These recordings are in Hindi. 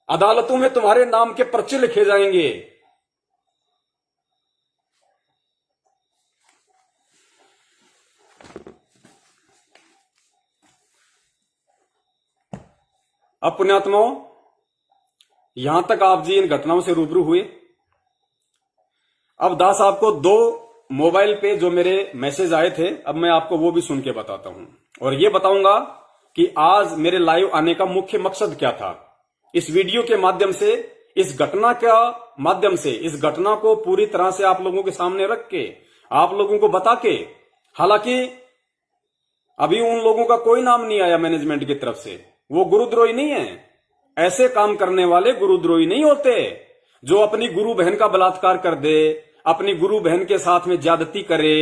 अदालतों में तुम्हारे नाम के पर्चे लिखे जाएंगे। अब पुण्यात्माओं, यहां तक आप जी इन घटनाओं से रूबरू हुए। अब दास आपको 2 मोबाइल पे जो मेरे मैसेज आए थे, अब मैं आपको वो भी सुन के बताता हूं और ये बताऊंगा कि आज मेरे लाइव आने का मुख्य मकसद क्या था। इस वीडियो के माध्यम से, इस घटना का माध्यम से, इस घटना को पूरी तरह से आप लोगों के सामने रख के, आप लोगों को बता के, हालांकि अभी उन लोगों का कोई नाम नहीं आया मैनेजमेंट की तरफ से, वो गुरुद्रोही नहीं है। ऐसे काम करने वाले गुरुद्रोही नहीं होते। जो अपनी गुरु बहन का बलात्कार कर दे, अपनी गुरु बहन के साथ में ज्यादती करे,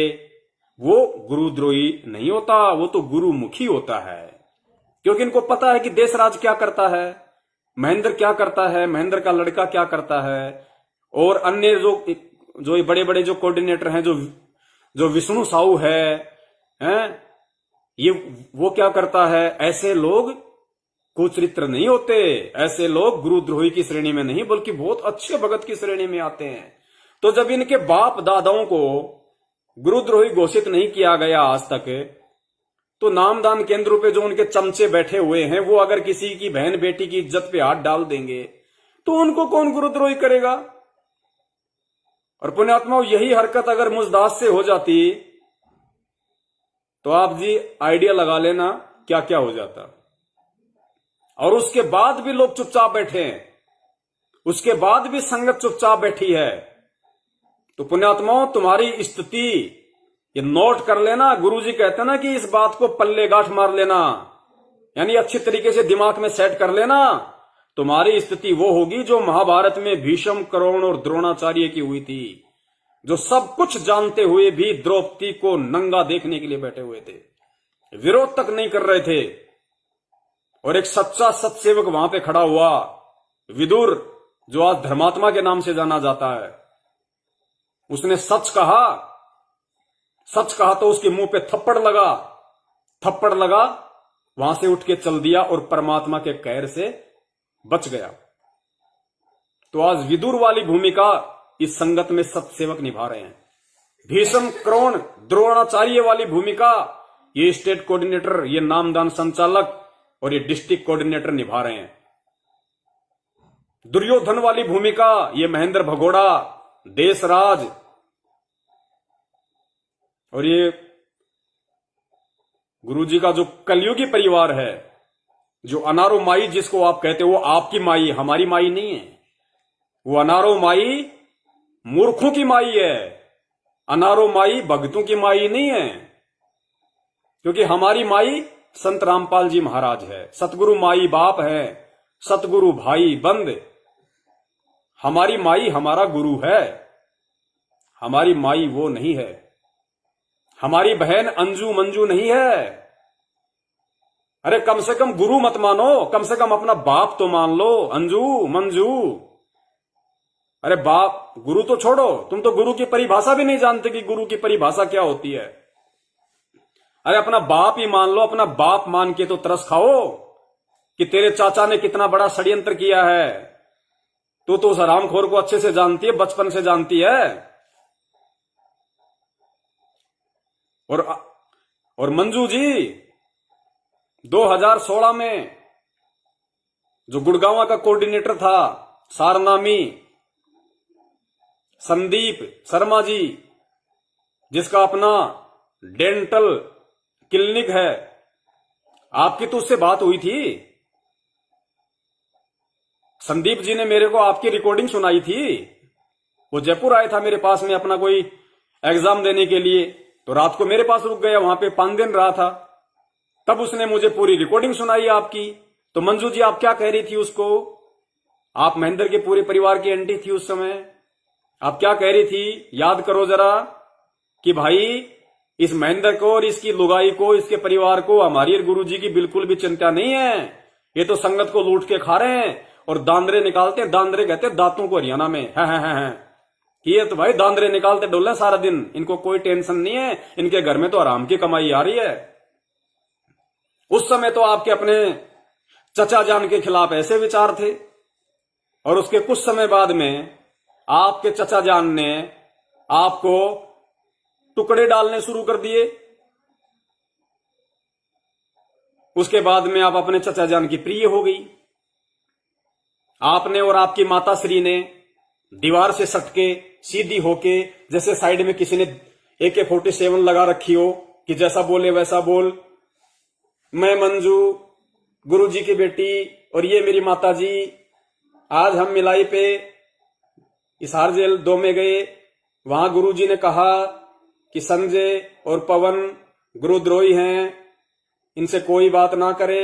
वो गुरुद्रोही नहीं होता, वो तो गुरुमुखी होता है। क्योंकि इनको पता है कि देश राज क्या करता है, महेंद्र क्या करता है, महेंद्र का लड़का क्या करता है, और अन्य जो बड़े बड़े जो कोऑर्डिनेटर हैं, जो विष्णु साहू हैं, ये वो क्या करता है। ऐसे लोग कुचरित्र नहीं होते, ऐसे लोग गुरुद्रोही की श्रेणी में नहीं बल्कि बहुत अच्छे भगत की श्रेणी में आते हैं। तो जब इनके बाप दादाओं को गुरुद्रोही घोषित नहीं किया गया आज तक, तो नामदान केंद्रों पे जो उनके चमचे बैठे हुए हैं, वो अगर किसी की बहन बेटी की इज्जत पे हाथ डाल देंगे तो उनको कौन गुरुद्रोही करेगा। और पुण्यात्माओं, यही हरकत अगर मुझदास से हो जाती तो आप जी आइडिया लगा लेना क्या क्या हो जाता। और उसके बाद भी लोग चुपचाप बैठे हैं, उसके बाद भी संगत चुपचाप बैठी है। तो पुण्यात्माओं, तुम्हारी स्थिति ये नोट कर लेना। गुरुजी कहते हैं ना कि इस बात को पल्ले गांठ मार लेना, यानी अच्छी तरीके से दिमाग में सेट कर लेना। तुम्हारी स्थिति वो होगी जो महाभारत में भीष्म, कर्ण और द्रोणाचार्य की हुई थी, जो सब कुछ जानते हुए भी द्रौपदी को नंगा देखने के लिए बैठे हुए थे, विरोध तक नहीं कर रहे थे। और एक सच्चा सत्सेवक वहां पे खड़ा हुआ, विदुर, जो आज धर्मात्मा के नाम से जाना जाता है। उसने सच कहा, सच कहा तो उसके मुंह पे थप्पड़ लगा, वहां से उठ के चल दिया और परमात्मा के कहर से बच गया। तो आज विदुर वाली भूमिका इस संगत में सत्सेवक निभा रहे हैं। भीष्म, कर्ण, द्रोणाचार्य वाली भूमिका ये स्टेट कोऑर्डिनेटर, ये नामदान संचालक और ये डिस्ट्रिक्ट कोऑर्डिनेटर निभा रहे हैं। दुर्योधन वाली भूमिका ये महेंद्र भगोड़ा, देशराज, और ये गुरुजी का जो कलयुगी परिवार है, जो अनारो माई जिसको आप कहते हो, वो आपकी माई, हमारी माई नहीं है। वो अनारो माई मूर्खों की माई है, अनारो माई भक्तों की माई नहीं है। क्योंकि हमारी माई संत रामपाल जी महाराज है, सतगुरु माई बाप है, सतगुरु भाई बंद। हमारी माई हमारा गुरु है, हमारी माई वो नहीं है। हमारी बहन अंजू मंजू नहीं है। अरे कम से कम गुरु मत मानो, कम से कम अपना बाप तो मान लो, अंजू मंजू। अरे बाप, गुरु तो छोड़ो, तुम तो गुरु की परिभाषा भी नहीं जानते कि गुरु की परिभाषा क्या होती है। अरे अपना बाप ही मान लो, अपना बाप मान के तो तरस खाओ कि तेरे चाचा ने कितना बड़ा षड्यंत्र किया है। तो उस हरामखोर को अच्छे से जानती है, बचपन से जानती है। और मंजू जी 2016 में जो गुड़गांव का कोऑर्डिनेटर था, सारनामी संदीप शर्मा जी, जिसका अपना डेंटल क्लिनिक है, आपकी तो उससे बात हुई थी। संदीप जी ने मेरे को आपकी रिकॉर्डिंग सुनाई थी। वो जयपुर आया था मेरे पास में अपना कोई एग्जाम देने के लिए, तो रात को मेरे पास रुक गया, वहां पे 5 दिन रहा था। तब उसने मुझे पूरी रिकॉर्डिंग सुनाई आपकी। तो मंजू जी आप क्या कह रही थी उसको? आप महेंद्र के पूरे परिवार की एंटी थी उस समय। आप क्या कह रही थी, याद करो जरा, कि भाई इस महेंद्र को और इसकी लुगाई को, इसके परिवार को हमारी गुरुजी की बिल्कुल भी चिंता नहीं है। ये तो संगत को लूट के खा रहे हैं और दांदरे निकालते हैं। दांदरे कहते हैं दांतों को हरियाणा में, है। ये तो भाई दांदरे निकालते डोले सारा दिन, इनको कोई टेंशन नहीं है, इनके घर में तो आराम की कमाई आ रही है। उस समय तो आपके अपने चचा जान के खिलाफ ऐसे विचार थे, और उसके कुछ समय बाद में आपके चचा जान ने आपको टुकड़े डालने शुरू कर दिए। उसके बाद में आप अपने चचा जान की प्रिय हो गई। आपने और आपकी माता श्री ने दीवार से सटके सीधी होके, जैसे साइड में किसी ने AK-47 लगा रखी हो कि जैसा बोले वैसा बोल, मैं मंजू गुरुजी की बेटी और ये मेरी माता जी, आज हम मिलाई पे हिसार जेल 2 में गए। वहां गुरुजी ने कहा कि संजय और पवन गुरुद्रोही हैं, इनसे कोई बात ना करे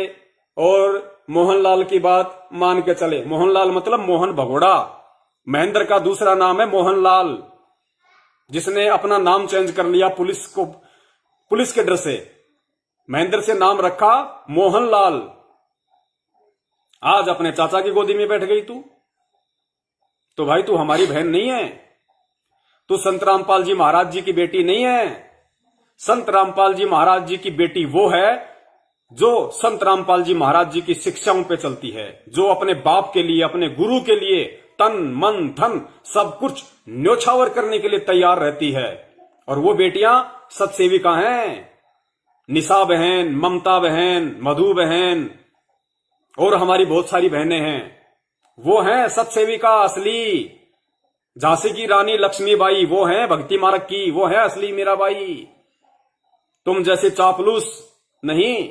और मोहनलाल की बात मान के चले। मोहनलाल मतलब मोहन भगोड़ा, महेंद्र का दूसरा नाम है मोहनलाल, जिसने अपना नाम चेंज कर लिया पुलिस के डर से। महेंद्र से नाम रखा मोहनलाल। आज अपने चाचा की गोदी में बैठ गई तू। तो भाई तू हमारी बहन नहीं है, तू संत रामपाल जी महाराज जी की बेटी नहीं है। संत रामपाल जी महाराज जी की बेटी वो है जो संत रामपाल जी महाराज जी की शिक्षाओं पे चलती है, जो अपने बाप के लिए, अपने गुरु के लिए तन मन धन सब कुछ न्योछावर करने के लिए तैयार रहती है। और वो बेटियां सत्सेविका हैं। निशा बहन, ममता बहन, मधु बहन और हमारी बहुत सारी बहनें हैं, वो हैं सत्सेविका असली। झांसी की रानी लक्ष्मीबाई वो हैं भक्ति मार्ग की, वो है असली मीराबाई। तुम जैसे चापलूस नहीं,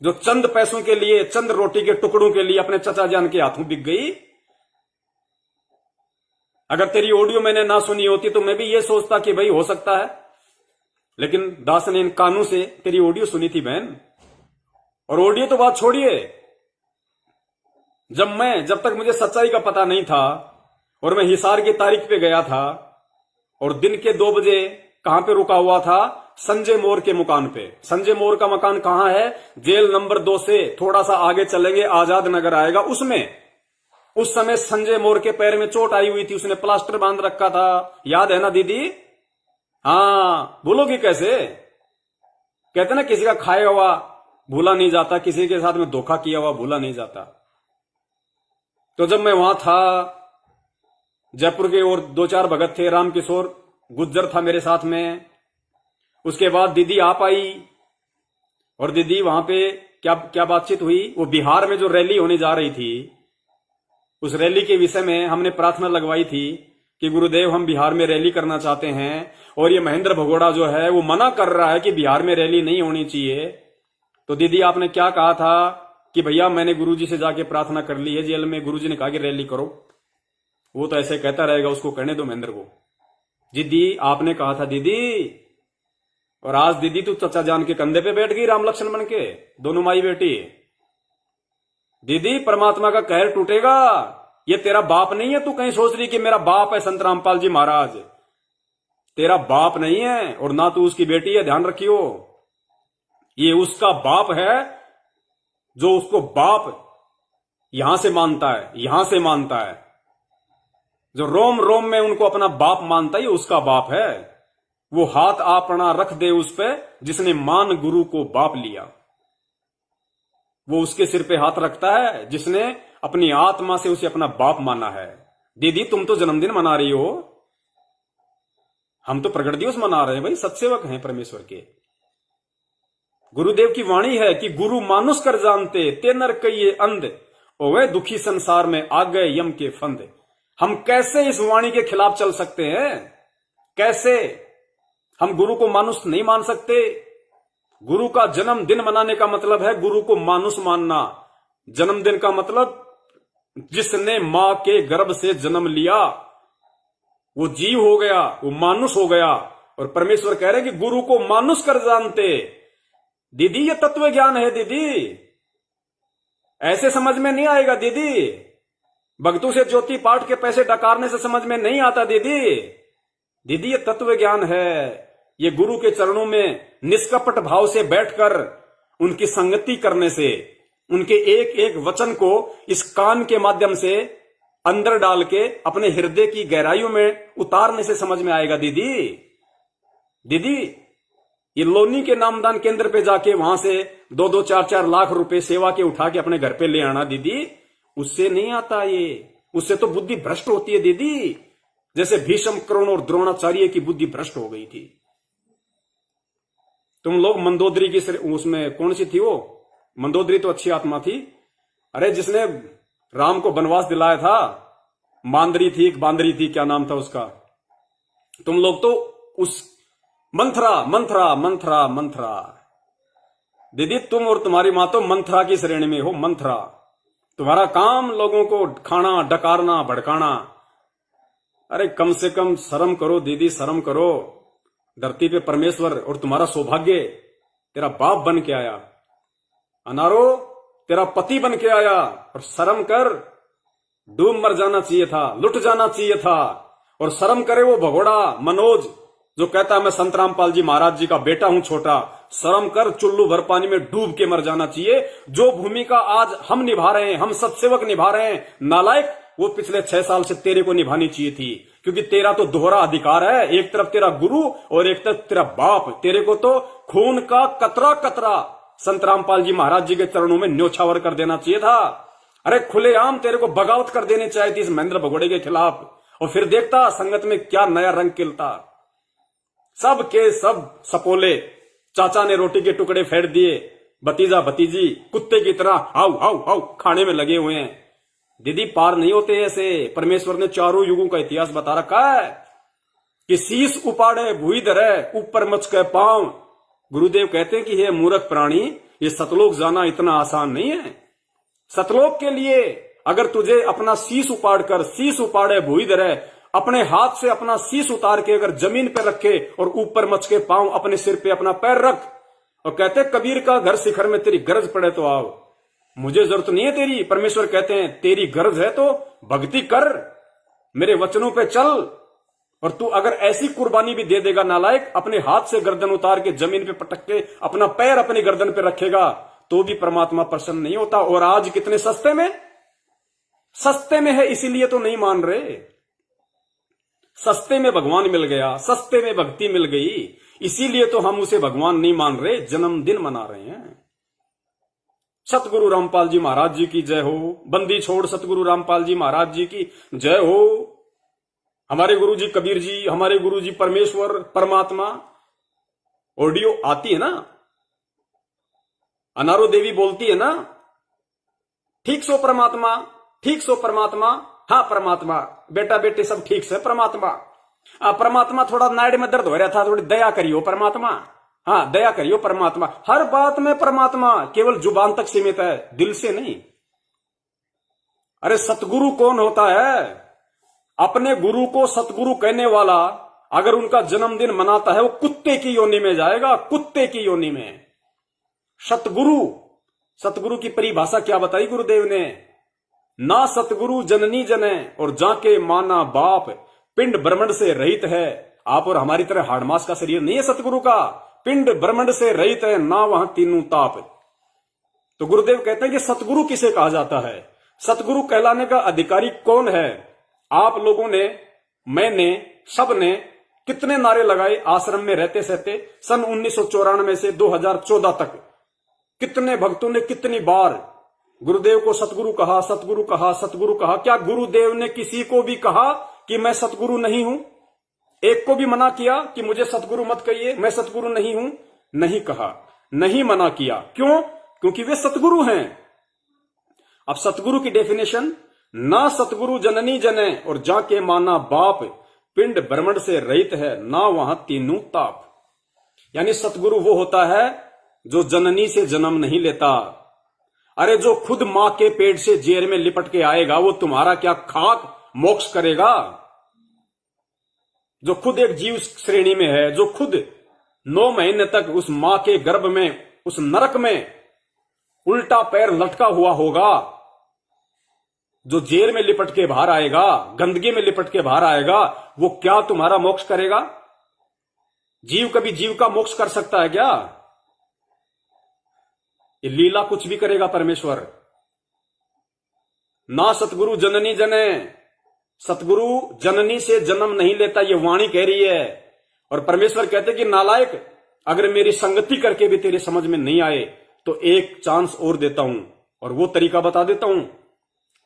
जो चंद पैसों के लिए, चंद रोटी के टुकड़ों के लिए अपने चचा जान के हाथों बिक गई। अगर तेरी ऑडियो मैंने ना सुनी होती तो मैं भी ये सोचता कि भाई हो सकता है, लेकिन दास ने इन कानों से तेरी ऑडियो सुनी थी बहन। और ऑडियो तो बात छोड़िए, जब तक मुझे सच्चाई का पता नहीं था और मैं हिसार की तारीख पे गया था और दिन के 2 बजे कहां पे रुका हुआ था, संजय मोर के मकान पे। संजय मोर का मकान कहां है? जेल नंबर 2 से थोड़ा सा आगे चलेंगे, आजाद नगर आएगा, उसमें। उस समय संजय मोर के पैर में चोट आई हुई थी, उसने प्लास्टर बांध रखा था, याद है ना दीदी? हाँ, भूलोगी कैसे? कहते ना किसी का खाया हुआ भूला नहीं जाता, किसी के साथ में धोखा किया हुआ भूला नहीं जाता। तो जब मैं वहां था, जयपुर के और 2-4 भगत थे, रामकिशोर गुज्जर था मेरे साथ में। उसके बाद दीदी आप आई और दीदी वहां पे क्या बातचीत हुई, वो बिहार में जो रैली होने जा रही थी, उस रैली के विषय में हमने प्रार्थना लगवाई थी कि गुरुदेव हम बिहार में रैली करना चाहते हैं और ये महेंद्र भगोड़ा जो है वो मना कर रहा है कि बिहार में रैली नहीं होनी चाहिए। तो दीदी आपने क्या कहा था कि भैया मैंने गुरुजी से जाके प्रार्थना कर ली है जेल में, गुरुजी ने कहा कि रैली करो। वो तो ऐसे कहता रहेगा, उसको करने दो महेंद्र को। दीदी आपने कहा था दीदी, और आज दीदी तू चचा जान के कंधे पे बैठ गई राम लक्ष्मण बन के, दोनों माई बेटी। दीदी परमात्मा का कहर टूटेगा, ये तेरा बाप नहीं है। तू कहीं सोच रही कि मेरा बाप है संत रामपाल जी महाराज, तेरा बाप नहीं है और ना तू उसकी बेटी है, ध्यान रखियो। ये उसका बाप है जो उसको बाप यहां से मानता है, यहां से मानता है, जो रोम रोम में उनको अपना बाप मानता है, ये उसका बाप है। वो हाथ आपना रख दे उस पे जिसने मान गुरु को बाप लिया, वो उसके सिर पे हाथ रखता है जिसने अपनी आत्मा से उसे अपना बाप माना है। दीदी तुम तो जन्मदिन मना रही हो, हम तो प्रगट दिवस मना रहे हैं भाई, सत्सेवक हैं परमेश्वर के। गुरुदेव की वाणी है कि गुरु मानुष कर जानते ते नर कहिए अंध, ओवे दुखी संसार में आ गए यम के फंद। हम कैसे इस वाणी के खिलाफ चल सकते हैं? कैसे? हम गुरु को मानुष नहीं मान सकते। गुरु का जन्मदिन मनाने का मतलब है गुरु को मानुष मानना। जन्मदिन का मतलब जिसने मां के गर्भ से जन्म लिया वो जीव हो गया, वो मानुष हो गया। और परमेश्वर कह रहे कि गुरु को मानुष कर जानते। दीदी ये तत्व ज्ञान है दीदी, ऐसे समझ में नहीं आएगा दीदी। भक्तों से ज्योति पाठ के पैसे डकारने से समझ में नहीं आता दीदी। दीदी ये तत्व ज्ञान है, ये गुरु के चरणों में निष्कपट भाव से बैठकर उनकी संगति करने से, उनके एक एक वचन को इस कान के माध्यम से अंदर डाल के अपने हृदय की गहराइयों में उतारने से समझ में आएगा दीदी। दीदी ये लोनी के नामदान केंद्र पे जाके वहां से 2-2, 4-4 लाख रुपए सेवा के उठा के अपने घर पे ले आना दीदी, उससे नहीं आता ये। उससे तो बुद्धि भ्रष्ट होती है दीदी, जैसे भीष्म, कर्ण और द्रोणाचार्य की बुद्धि भ्रष्ट हो गई थी। तुम लोग मंदोदरी की उसमें कौन सी थी वो? मंदोदरी तो अच्छी आत्मा थी। अरे जिसने राम को वनवास दिलाया था, मांदरी थी, बांदरी थी, क्या नाम था उसका? तुम लोग तो उस मंथरा मंथरा मंथरा मंथरा दीदी, तुम और तुम्हारी मां तो मंथरा की श्रेणी में हो। मंथरा, तुम्हारा काम लोगों को खाना, डकारना, भड़काना। अरे कम से कम शर्म करो दीदी, शर्म करो। धरती पे परमेश्वर और तुम्हारा सौभाग्य तेरा बाप बन के आया, अनारो तेरा पति बन के आया, और शर्म कर। डूब मर जाना चाहिए था, लुट जाना चाहिए था। और शर्म करे वो भगोड़ा मनोज जो कहता है मैं संत रामपाल जी महाराज जी का बेटा हूं छोटा। शर्म कर, चुल्लू भर पानी में डूब के मर जाना चाहिए। जो भूमिका आज हम निभा रहे हैं, हम सत्सेवक निभा रहे हैं, नालायक, वो पिछले 6 साल से तेरे को निभानी चाहिए थी। क्योंकि तेरा तो दोहरा अधिकार है, एक तरफ तेरा गुरु और एक तरफ तेरा बाप। तेरे को तो खून का कतरा कतरा संत रामपाल जी महाराज जी के चरणों में न्योछावर कर देना चाहिए था। अरे खुलेआम तेरे को बगावत कर देनी चाहिए थी इस महेंद्र भगोड़े के खिलाफ, और फिर देखता संगत में क्या नया रंग खिलता। सब के सब सपोले, चाचा ने रोटी के टुकड़े फेंट दिए, भतीजा भतीजी कुत्ते की तरह हाउ हाउ हाउ खाने में लगे हुए हैं। दीदी पार नहीं होते ऐसे। परमेश्वर ने चारों युगों का इतिहास बता रखा है कि शीश उपाड़े भूई धरे, ऊपर मच के पांव। गुरुदेव कहते हैं कि हे मूर्ख प्राणी, ये सतलोक जाना इतना आसान नहीं है। सतलोक के लिए अगर तुझे अपना शीश उपाड़ कर, शीश उपाड़े भूई धरे, अपने हाथ से अपना शीश उतार के अगर जमीन पे रखे और ऊपर मच के पांव अपने सिर पे अपना पैर रख, और कहते कबीर का घर शिखर में तेरी गरज पड़े तो आओ। मुझे जरूरत नहीं है तेरी। परमेश्वर कहते हैं तेरी गरज है तो भक्ति कर, मेरे वचनों पे चल। और तू अगर ऐसी कुर्बानी भी दे देगा नालायक, अपने हाथ से गर्दन उतार के जमीन पे पटक के अपना पैर अपनी गर्दन पे रखेगा, तो भी परमात्मा प्रसन्न नहीं होता। और आज कितने सस्ते में, सस्ते में है इसीलिए तो नहीं मान रहे। सस्ते में भगवान मिल गया, सस्ते में भक्ति मिल गई, इसीलिए तो हम उसे भगवान नहीं मान रहे, जन्मदिन मना रहे हैं। सतगुरु रामपाल जी महाराज जी की जय हो। बंदी छोड़ सतगुरु रामपाल जी महाराज जी की जय हो। हमारे गुरु जी कबीर जी, हमारे गुरु जी परमेश्वर परमात्मा। ऑडियो आती है ना, अनारो देवी बोलती है ना, ठीक सो परमात्मा, ठीक सो परमात्मा। हाँ परमात्मा, बेटा बेटे सब ठीक से परमात्मा। परमात्मा थोड़ा नाड़ में दर्द हो रहा था, थोड़ी दया करियो परमात्मा। हाँ दया करियो परमात्मा। हर बात में परमात्मा केवल जुबान तक सीमित है, दिल से नहीं। अरे सतगुरु कौन होता है? अपने गुरु को सतगुरु कहने वाला अगर उनका जन्मदिन मनाता है, वो कुत्ते की योनि में जाएगा, कुत्ते की योनि में। सतगुरु, सतगुरु की परिभाषा क्या बताई गुरुदेव ने? ना सतगुरु जननी जने और जाके माना बाप, पिंड ब्रह्मंड से रहित है। आप और हमारी तरह हाड़मास का शरीर नहीं है सतगुरु का, पिंड ब्रह्मंड से रहित है, ना वहां तीनों ताप। तो गुरुदेव कहते हैं कि सतगुरु किसे कहा जाता है? सतगुरु कहलाने का अधिकारी कौन है? आप लोगों ने, मैंने, सबने कितने नारे लगाए आश्रम में रहते सहते सन 1994 से 2014 तक। कितने भक्तों ने कितनी बार गुरुदेव को सतगुरु कहा, सतगुरु कहा, सतगुरु कहा। क्या गुरुदेव ने किसी को भी कहा कि मैं सतगुरु नहीं हूं? एक को भी मना किया कि मुझे सतगुरु मत कहिए, मैं सतगुरु नहीं हूं? नहीं कहा, नहीं मना किया। क्यों? क्योंकि वे सतगुरु हैं। अब सतगुरु की डेफिनेशन, ना सतगुरु जननी जने और जाके माना बाप, पिंड ब्रह्मंड से रहित है, ना वहां तीनों ताप। यानी सतगुरु वो होता है जो जननी से जन्म नहीं लेता। अरे जो खुद मां के पेट से जेर में लिपट के आएगा, वो तुम्हारा क्या खाक मोक्ष करेगा? जो खुद एक जीव श्रेणी में है, जो खुद 9 महीने तक उस मां के गर्भ में, उस नरक में उल्टा पैर लटका हुआ होगा, जो जेल में लिपट के बाहर आएगा, गंदगी में लिपट के बाहर आएगा, वो क्या तुम्हारा मोक्ष करेगा? जीव कभी जीव का मोक्ष कर सकता है क्या? ये लीला कुछ भी करेगा परमेश्वर। ना सतगुरु जननी जने, सतगुरु जननी से जन्म नहीं लेता, ये वाणी कह रही है। और परमेश्वर कहते कि नालायक, अगर मेरी संगति करके भी तेरे समझ में नहीं आए तो एक चांस और देता हूं, और वो तरीका बता देता हूं।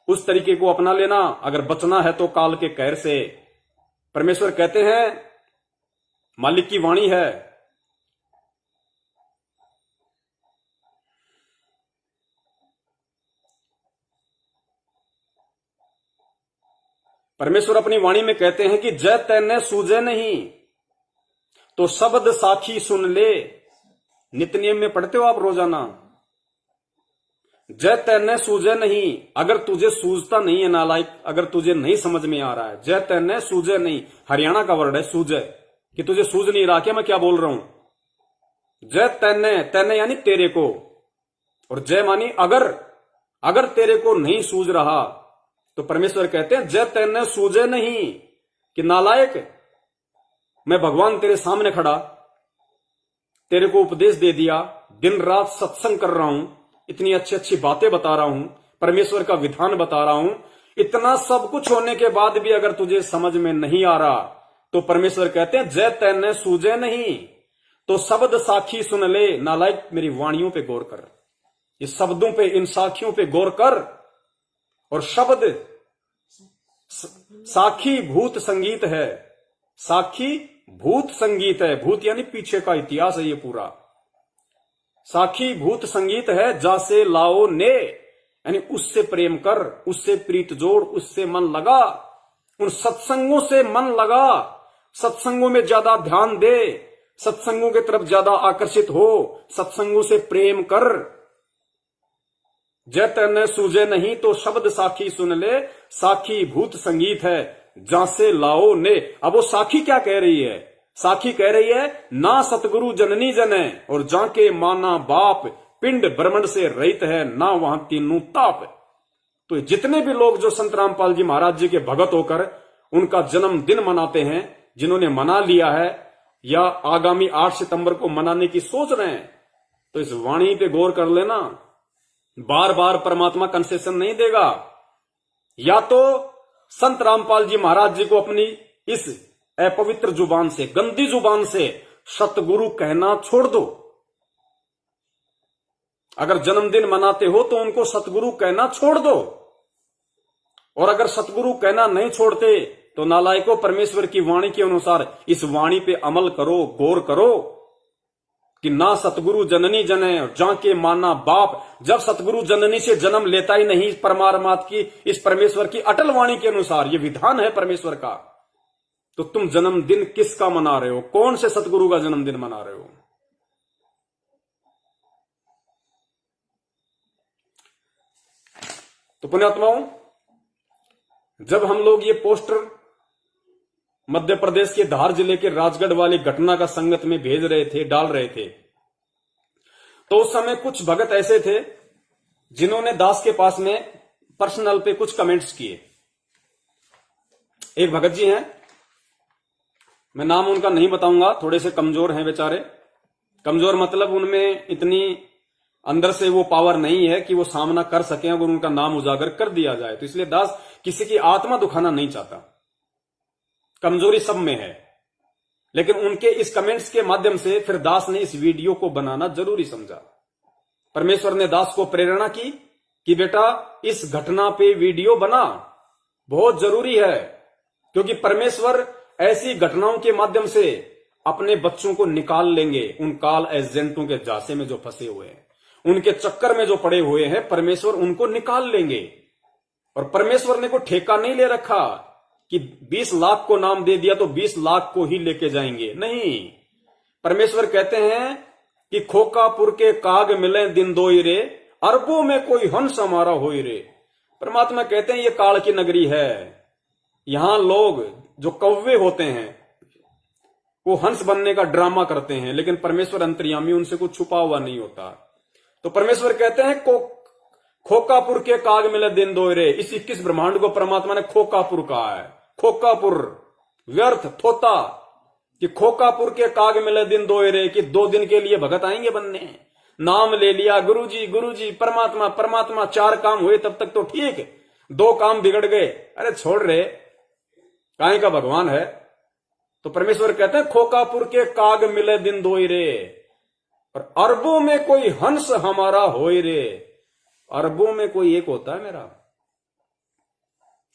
उस तरीके को अपना लेना अगर बचना है तो काल के कहर से। परमेश्वर कहते हैं, मालिक की वाणी है, परमेश्वर अपनी वाणी में कहते हैं कि जय तैने सूझे नहीं तो शब्द साखी सुन ले। नित्य नियम में पढ़ते हो आप रोजाना, जय तैने सूझे नहीं। अगर तुझे सूझता नहीं है नालायक, अगर तुझे नहीं समझ में आ रहा है, जय तैने सूझे नहीं, हरियाणा का वर्ड है सूझे, कि तुझे सूझ नहीं रहा क्या मैं क्या बोल रहा हूं। जय तैने, तैने यानी तेरे को, और जय मानी अगर तेरे को नहीं सूझ रहा तो परमेश्वर कहते हैं जय तैने सूझे नहीं, कि नालायक मैं भगवान तेरे सामने खड़ा, तेरे को उपदेश दे दिया, दिन रात सत्संग कर रहा हूं, इतनी अच्छी अच्छी बातें बता रहा हूं, परमेश्वर का विधान बता रहा हूं, इतना सब कुछ होने के बाद भी अगर तुझे समझ में नहीं आ रहा तो परमेश्वर कहते हैं जय तैने सूझे नहीं तो शब्द साखी सुन ले। नालायक मेरी वाणियों पे गौर कर, इस शब्दों पे, इन साखियों पे गौर कर। और शब्द साखी भूत संगीत है, साखी भूत संगीत है, भूत यानी पीछे का इतिहास है ये पूरा। साखी भूत संगीत है, जासे लाओ ने, यानी उससे प्रेम कर, उससे प्रीत जोड़, उससे मन लगा, उन सत्संगों से मन लगा, सत्संगों में ज्यादा ध्यान दे, सत्संगों की तरफ ज्यादा आकर्षित हो, सत्संगों से प्रेम कर। जय तैने सूझे नहीं तो शब्द साखी सुन ले, साखी भूत संगीत है, जासे लाओ ने। अब वो साखी क्या कह रही है? साखी कह रही है ना सतगुरु जननी जने और जाके माना बाप, पिंड ब्रह्मंड से रहित है ना वहां तीनों ताप। तो जितने भी लोग जो संत रामपाल जी महाराज जी के भगत होकर उनका जन्मदिन मनाते हैं, जिन्होंने मना लिया है या आगामी 8 सितंबर को मनाने की सोच रहे हैं, तो इस वाणी पे गौर कर लेना। बार बार परमात्मा कंसेशन नहीं देगा। या तो संत रामपाल जी महाराज जी को अपनी इस अपवित्र जुबान से, गंदी जुबान से सतगुरु कहना छोड़ दो। अगर जन्मदिन मनाते हो तो उनको सतगुरु कहना छोड़ दो, और अगर सतगुरु कहना नहीं छोड़ते तो नालायकों, परमेश्वर की वाणी के अनुसार इस वाणी पे अमल करो, गौर करो कि ना सतगुरु जननी जने जाके माना बाप। जब सतगुरु जननी से जन्म लेता ही नहीं परमात्मा की, इस परमेश्वर की अटल वाणी के अनुसार, ये विधान है परमेश्वर का, तो तुम जन्मदिन किसका मना रहे हो? कौन से सतगुरु का जन्मदिन मना रहे हो? तो पुण्यात्माओं, जब हम लोग ये पोस्टर मध्य प्रदेश के धार जिले के राजगढ़ वाली घटना का संगत में भेज रहे थे, डाल रहे थे, तो उस समय कुछ भगत ऐसे थे जिन्होंने दास के पास में पर्सनल पे कुछ कमेंट्स किए। एक भगत जी हैं, मैं नाम उनका नहीं बताऊंगा, थोड़े से कमजोर हैं बेचारे। कमजोर मतलब उनमें इतनी अंदर से वो पावर नहीं है कि वो सामना कर सकें अगर उनका नाम उजागर कर दिया जाए, तो इसलिए दास किसी की आत्मा दुखाना नहीं चाहता। कमजोरी सब में है, लेकिन उनके इस कमेंट्स के माध्यम से फिर दास ने इस वीडियो को बनाना जरूरी समझा। परमेश्वर ने दास को प्रेरणा की कि बेटा इस घटना पे वीडियो बना, बहुत जरूरी है, क्योंकि परमेश्वर ऐसी घटनाओं के माध्यम से अपने बच्चों को निकाल लेंगे। उन काल एजेंटों के जासे में जो फंसे हुए हैं, उनके चक्कर में जो पड़े हुए हैं, परमेश्वर उनको निकाल लेंगे। और परमेश्वर ने कोई ठेका नहीं ले रखा कि 20 लाख को नाम दे दिया तो 20 लाख को ही लेके जाएंगे, नहीं। परमेश्वर कहते हैं कि खोकापुर के काग मिले दिन दोई रे, अरबों में कोई हंस हमारा होई रे। परमात्मा कहते हैं ये काल की नगरी है, यहां लोग जो कौवे होते हैं वो हंस बनने का ड्रामा करते हैं, लेकिन परमेश्वर अंतर्यामी, उनसे कुछ छुपा हुआ नहीं होता। तो परमेश्वर कहते हैं खोकापुर के काग मिले दिन दोई रे। इस 21 ब्रह्मांड को परमात्मा ने खोकापुर कहा है। खोकापुर व्यर्थ, थोता, कि खोकापुर के काग मिले दिन दोई रे, कि 2 दिन के लिए भगत आएंगे बनने, नाम ले लिया गुरुजी गुरुजी, परमात्मा परमात्मा, 4 काम हुए तब तक तो ठीक, 2 काम बिगड़ गए, अरे छोड़ रे, काहे का भगवान है। तो परमेश्वर कहते हैं खोकापुर के काग मिले दिन दोई रे, और अरबों में कोई हंस हमारा होई रे। अरबों में कोई एक होता है मेरा,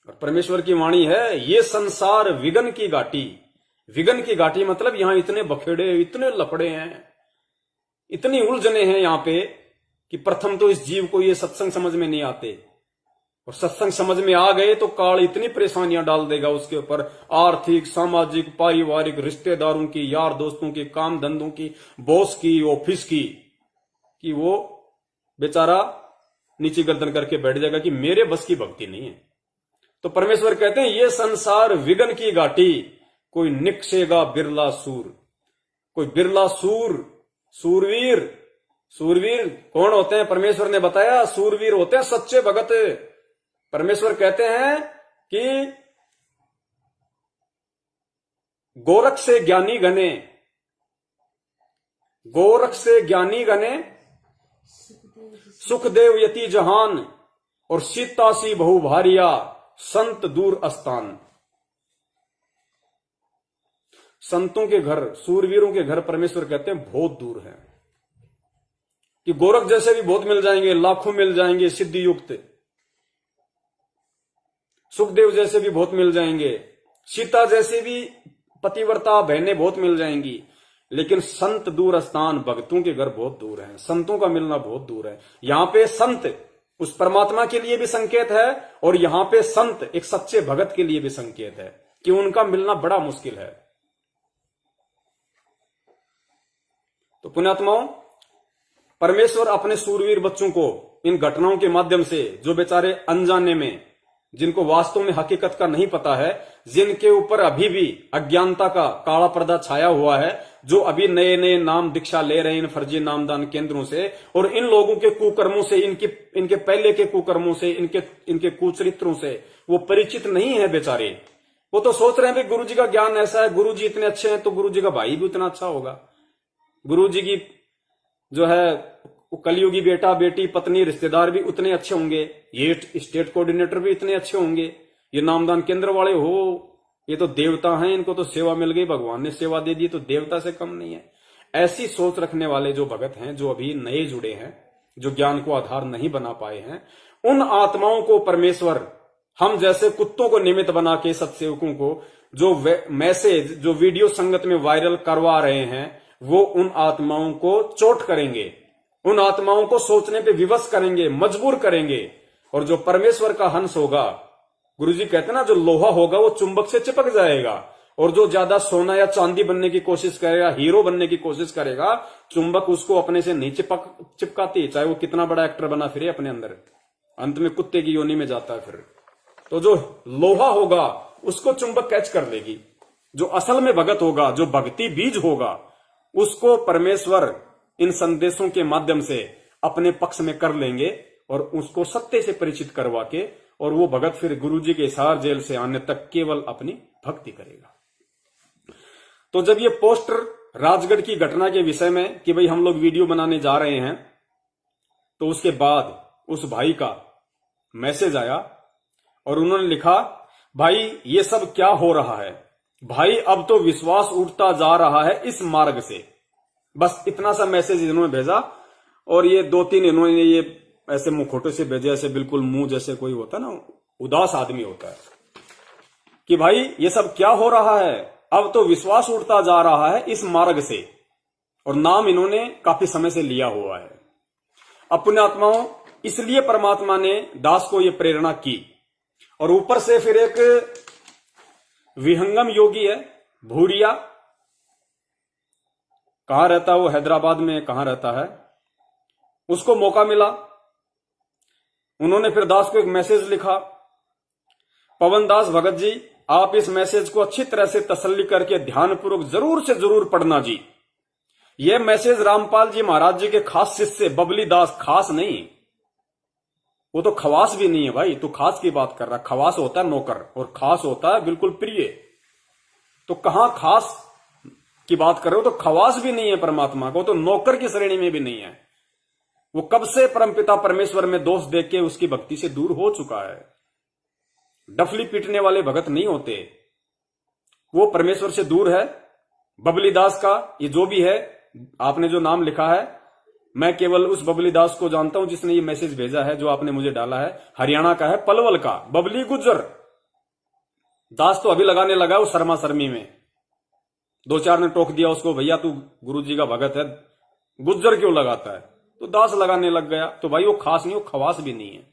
और परमेश्वर की वाणी है, ये संसार विघन की घाटी। विघन की घाटी मतलब यहां इतने बखेड़े, इतने लफड़े हैं, इतनी उलझने हैं यहां पे कि प्रथम तो इस जीव को ये सत्संग समझ में नहीं आते, और सत्संग समझ में आ गए तो काल इतनी परेशानियां डाल देगा उसके ऊपर, आर्थिक, सामाजिक, पारिवारिक, रिश्तेदारों की, यार दोस्तों की, काम धंधों की, बॉस की, ऑफिस की, कि वो बेचारा नीचे गर्दन करके बैठ जाएगा कि मेरे बस की भक्ति नहीं है। तो परमेश्वर कहते हैं ये संसार विघन की घाटी, कोई निकसेगा बिरला सूर। कोई बिरला सूर, सूरवीर। सूरवीर कौन होते हैं? परमेश्वर ने बताया, सूरवीर होते हैं सच्चे भगत। परमेश्वर कहते हैं कि गोरख से ज्ञानी घने, गोरख से ज्ञानी घने, सुखदेव यति जहान, और सीतासी बहु भारिया, संत दूर अस्थान। संतों के घर, सूरवीरों के घर परमेश्वर कहते हैं बहुत दूर है, कि गोरख जैसे भी बहुत मिल जाएंगे, लाखों मिल जाएंगे सिद्धि युक्त, सुखदेव जैसे भी बहुत मिल जाएंगे, सीता जैसे भी पतिव्रता बहनें बहुत मिल जाएंगी, लेकिन संत दूर स्थान, भक्तों के घर बहुत दूर है, संतों का मिलना बहुत दूर है। यहां पे संत उस परमात्मा के लिए भी संकेत है, और यहां पे संत एक सच्चे भगत के लिए भी संकेत है कि उनका मिलना बड़ा मुश्किल है। तो पुण्यात्माओं, परमेश्वर अपने सूरवीर बच्चों को इन घटनाओं के माध्यम से, जो बेचारे अनजाने में, जिनको वास्तव में हकीकत का नहीं पता है, जिनके ऊपर अभी भी अज्ञानता का काला पर्दा छाया हुआ है, जो अभी नए नए नाम दीक्षा ले रहे हैं इन फर्जी नामदान केंद्रों से, और इन लोगों के कुकर्मों से, इनके पहले के कुकर्मों से, इनके कुचरित्रों से वो परिचित नहीं है बेचारे। वो तो सोच रहे हैं भाई गुरुजी का ज्ञान ऐसा है, गुरुजी इतने अच्छे हैं तो गुरुजी का भाई भी उतना अच्छा होगा, गुरुजी की जो है कलयुगी बेटा बेटी पत्नी रिश्तेदार भी उतने अच्छे होंगे, ये स्टेट कोऑर्डिनेटर भी इतने अच्छे होंगे, ये नामदान केंद्र वाले हो, ये तो देवता हैं, इनको तो सेवा मिल गई, भगवान ने सेवा दे दी, तो देवता से कम नहीं है। ऐसी सोच रखने वाले जो भगत हैं, जो अभी नए जुड़े हैं, जो ज्ञान को आधार नहीं बना पाए हैं, उन आत्माओं को परमेश्वर हम जैसे कुत्तों को निमित्त बना के, सत्सेवकों को जो मैसेज, जो वीडियो संगत में वायरल करवा रहे हैं, वो उन आत्माओं को चोट करेंगे, उन आत्माओं को सोचने पे विवश करेंगे, मजबूर करेंगे। और जो परमेश्वर का हंस होगा, गुरुजी कहते हैं ना, जो लोहा होगा वो चुंबक से चिपक जाएगा, और जो ज्यादा सोना या चांदी बनने की कोशिश करेगा, हीरो बनने की कोशिश करेगा, चुंबक उसको अपने से नहीं चिपकाती, चाहे वो कितना बड़ा एक्टर बना फिरे अपने अंदर, अंत में कुत्ते की योनि में जाता है फिर। तो जो लोहा होगा उसको चुंबक कैच कर लेगी। जो असल में भगत होगा, जो भक्ति बीज होगा, उसको परमेश्वर इन संदेशों के माध्यम से अपने पक्ष में कर लेंगे, और उसको सत्य से परिचित करवा के, और वो भगत फिर गुरुजी के हिसार जेल से आने तक केवल अपनी भक्ति करेगा। तो जब ये पोस्टर राजगढ़ की घटना के विषय में कि भाई हम लोग वीडियो बनाने जा रहे हैं, तो उसके बाद उस भाई का मैसेज आया और उन्होंने लिखा, भाई ये सब क्या हो रहा है भाई, अब तो विश्वास उठता जा रहा है इस मार्ग से। बस इतना सा मैसेज इन्होंने भेजा, और ये 2-3 इन्होंने ये ऐसे मुखौटे से भेजे, ऐसे बिल्कुल मुंह जैसे कोई होता ना, उदास आदमी होता है, कि भाई ये सब क्या हो रहा है, अब तो विश्वास उठता जा रहा है इस मार्ग से। और नाम इन्होंने काफी समय से लिया हुआ है। अपने आत्माओं, इसलिए परमात्मा ने दास को ये प्रेरणा की। और ऊपर से फिर एक विहंगम योगी है भूरिया, कहां रहता है वो, हैदराबाद में कहां रहता है, उसको मौका मिला, उन्होंने फिर दास को एक मैसेज लिखा, पवन दास भगत जी, आप इस मैसेज को अच्छी तरह से तसल्ली करके ध्यानपूर्वक जरूर से जरूर पढ़ना जी। यह मैसेज रामपाल जी महाराज जी के खास शिष्य बबली दास, खास नहीं, वो तो खवास भी नहीं है भाई, तू खास की बात कर रहा, खवास होता है नौकर और खास होता है बिल्कुल प्रिय। तो कहां खास की बात कर रहे हो, तो खवास भी नहीं है परमात्मा को, तो नौकर की श्रेणी में भी नहीं है। वो कब से परमपिता परमेश्वर में दोष देख के उसकी भक्ति से दूर हो चुका है। डफली पीटने वाले भगत नहीं होते, वो परमेश्वर से दूर है। बबली दास का ये जो भी है, आपने जो नाम लिखा है, मैं केवल उस बबली दास को जानता हूं जिसने ये मैसेज भेजा है, जो आपने मुझे डाला है, हरियाणा का है, पलवल का बबली गुज्जर। दास तो अभी लगाने लगा वो शर्मा शर्मी में, दो चार ने टोक दिया उसको, भैया तू गुरुजी का भगत है, गुज्जर क्यों लगाता है, तो दास लगाने लग गया। तो भाई वो खास नहीं, वो खवास भी नहीं है।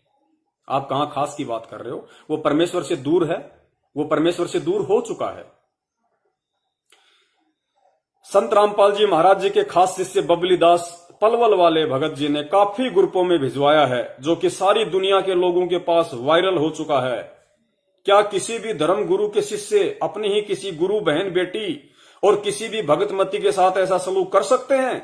आप कहां खास की बात कर रहे हो, वो परमेश्वर से दूर है, वो परमेश्वर से दूर हो चुका है। संत रामपाल जी महाराज जी के खास शिष्य बबली दास पलवल वाले भगत जी ने काफी ग्रुपों में भिजवाया है, जो कि सारी दुनिया के लोगों के पास वायरल हो चुका है। क्या किसी भी धर्म गुरु के शिष्य अपनी ही किसी गुरु बहन बेटी और किसी भी भगतमती के साथ ऐसा सलूक कर सकते हैं?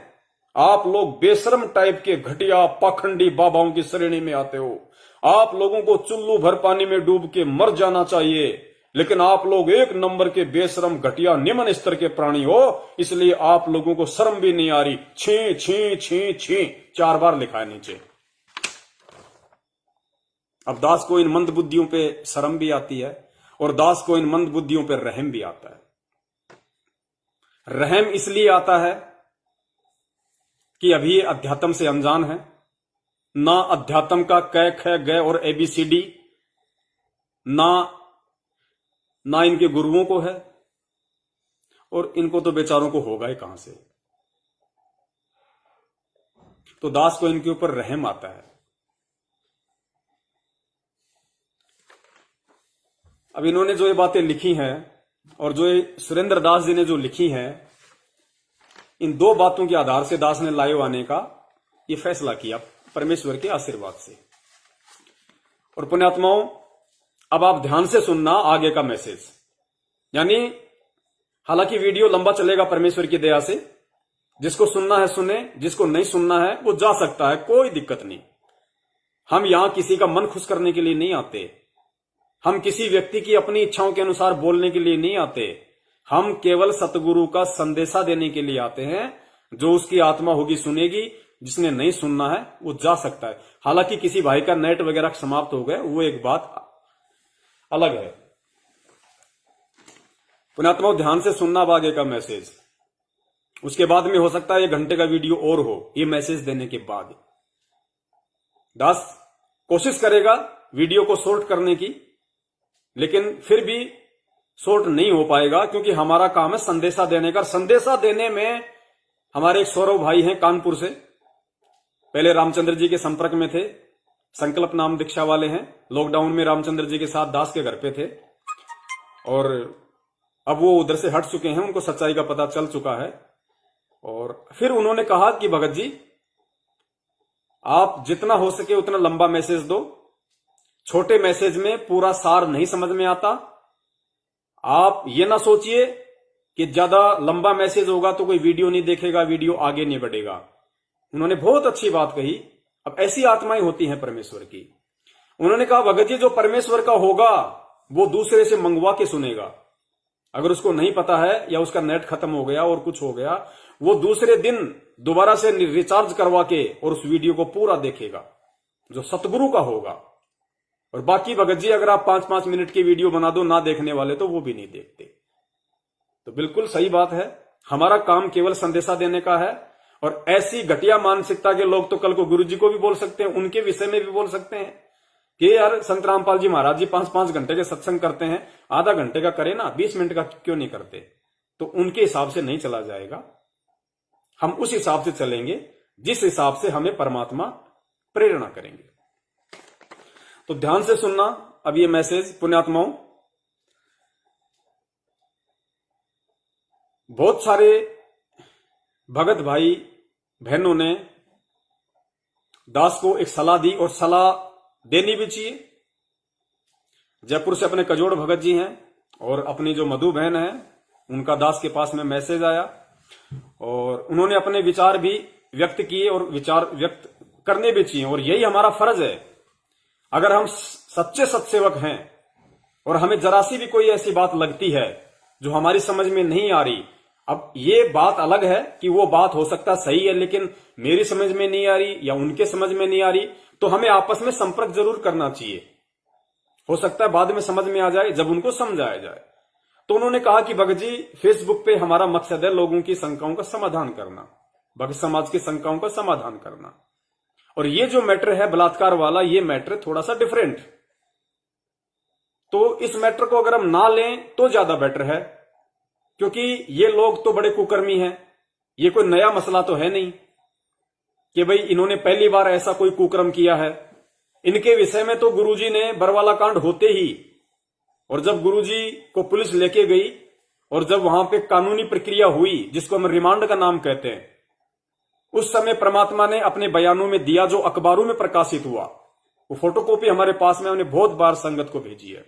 आप लोग बेशरम टाइप के घटिया पाखंडी बाबाओं की श्रेणी में आते हो। आप लोगों को चुल्लू भर पानी में डूब के मर जाना चाहिए, लेकिन आप लोग एक नंबर के बेशरम घटिया निम्न स्तर के प्राणी हो, इसलिए आप लोगों को शर्म भी नहीं आ रही। छी छी छी छी 4 बार लिखा है नीचे। अब दास को इन मंद बुद्धियों पे शर्म भी आती है और दास को इन मंद बुद्धियों पे रहम भी आता है। रहम इसलिए आता है कि अभी ये अध्यात्म से अनजान है, ना अध्यात्म का क ख ग और ABCD ना इनके गुरुओं को है, और इनको तो बेचारों को होगा ही कहां से। तो दास को इनके ऊपर रहम आता है। अब इन्होंने जो ये बातें लिखी हैं और जो ये सुरेंद्र दास जी ने जो लिखी हैं, इन 2 बातों के आधार से दास ने लाइव आने का ये फैसला किया परमेश्वर के आशीर्वाद से। और पुण्यात्माओं, अब आप ध्यान से सुनना आगे का मैसेज। यानी हालांकि वीडियो लंबा चलेगा परमेश्वर की दया से, जिसको सुनना है सुने, जिसको नहीं सुनना है वो जा सकता है, कोई दिक्कत नहीं। हम यहां किसी का मन खुश करने के लिए नहीं आते, हम किसी व्यक्ति की अपनी इच्छाओं के अनुसार बोलने के लिए नहीं आते, हम केवल सतगुरु का संदेशा देने के लिए आते हैं। जो उसकी आत्मा होगी सुनेगी, जिसने नहीं सुनना है वो जा सकता है। हालांकि किसी भाई का नेट वगैरह समाप्त हो गए, वो एक बात अलग है। पुण्यात्माओं, ध्यान से सुनना आगे का मैसेज। उसके बाद में हो सकता है 1 घंटे का वीडियो और हो, ये मैसेज देने के बाद। दास कोशिश करेगा वीडियो को शॉर्ट करने की, लेकिन फिर भी शॉर्ट नहीं हो पाएगा, क्योंकि हमारा काम है संदेशा देने का। संदेशा देने में हमारे एक सौरभ भाई हैं कानपुर से, पहले रामचंद्र जी के संपर्क में थे, संकल्प नाम दीक्षा वाले हैं। लॉकडाउन में रामचंद्र जी के साथ दास के घर पे थे, और अब वो उधर से हट चुके हैं, उनको सच्चाई का पता चल चुका है। और फिर उन्होंने कहा कि भगत जी, आप जितना हो सके उतना लंबा मैसेज दो, छोटे मैसेज में पूरा सार नहीं समझ में आता। आप ये ना सोचिए कि ज्यादा लंबा मैसेज होगा तो कोई वीडियो नहीं देखेगा, वीडियो आगे नहीं बढ़ेगा। उन्होंने बहुत अच्छी बात कही। अब ऐसी आत्माएं होती हैं परमेश्वर की। उन्होंने कहा भगत जी, जो परमेश्वर का होगा वो दूसरे से मंगवा के सुनेगा। अगर उसको नहीं पता है या उसका नेट खत्म हो गया और कुछ हो गया, वो दूसरे दिन दोबारा से रिचार्ज करवा के और उस वीडियो को पूरा देखेगा, जो सतगुरु का होगा। और बाकी भगत जी, अगर आप 5-5 मिनट की वीडियो बना दो, ना देखने वाले तो वो भी नहीं देखते। तो बिल्कुल सही बात है, हमारा काम केवल संदेशा देने का है। और ऐसी घटिया मानसिकता के लोग तो कल को गुरु जी को भी बोल सकते हैं, उनके विषय में भी बोल सकते हैं कि यार संत रामपाल जी महाराज जी 5-5 घंटे के सत्संग करते हैं, आधा घंटे का करें ना, 20 मिनट का क्यों नहीं करते। तो उनके हिसाब से नहीं चला जाएगा, हम उस हिसाब से चलेंगे जिस हिसाब से हमें परमात्मा प्रेरणा करेंगे। तो ध्यान से सुनना अब ये मैसेज पुण्यात्माओं। बहुत सारे भगत भाई बहनों ने दास को एक सलाह दी, और सलाह देनी भी चाहिए। जयपुर से अपने कजोड़ भगत जी हैं, और अपनी जो मधु बहन है उनका दास के पास में मैसेज आया, और उन्होंने अपने विचार भी व्यक्त किए, और विचार व्यक्त करने भी चाहिए। और यही हमारा फर्ज है। अगर हम सच्चे सत्सेवक हैं और हमें जरा सी भी कोई ऐसी बात लगती है जो हमारी समझ में नहीं आ रही, अब ये बात अलग है कि वो बात हो सकता सही है, लेकिन मेरी समझ में नहीं आ रही या उनके समझ में नहीं आ रही, तो हमें आपस में संपर्क जरूर करना चाहिए। हो सकता है बाद में समझ में आ जाए, जब उनको समझाया जाए। तो उन्होंने कहा कि भगत जी, फेसबुक पे हमारा मकसद है लोगों की शंकाओं का समाधान करना, भगत समाज की शंकाओं का समाधान करना। और ये जो मैटर है बलात्कार वाला, ये मैटर थोड़ा सा डिफरेंट, तो इस मैटर को अगर हम ना लें तो ज्यादा बेटर है, क्योंकि ये लोग तो बड़े कुकर्मी हैं। ये कोई नया मसला तो है नहीं कि भाई इन्होंने पहली बार ऐसा कोई कुकर्म किया है। इनके विषय में तो गुरुजी ने बरवाला कांड होते ही, और जब गुरुजी को पुलिस लेके गई और जब वहां पे कानूनी प्रक्रिया हुई जिसको हम रिमांड का नाम कहते हैं, उस समय परमात्मा ने अपने बयानों में दिया जो अखबारों में प्रकाशित हुआ। वो फोटोकॉपी हमारे पास में, हमने बहुत बार संगत को भेजी है।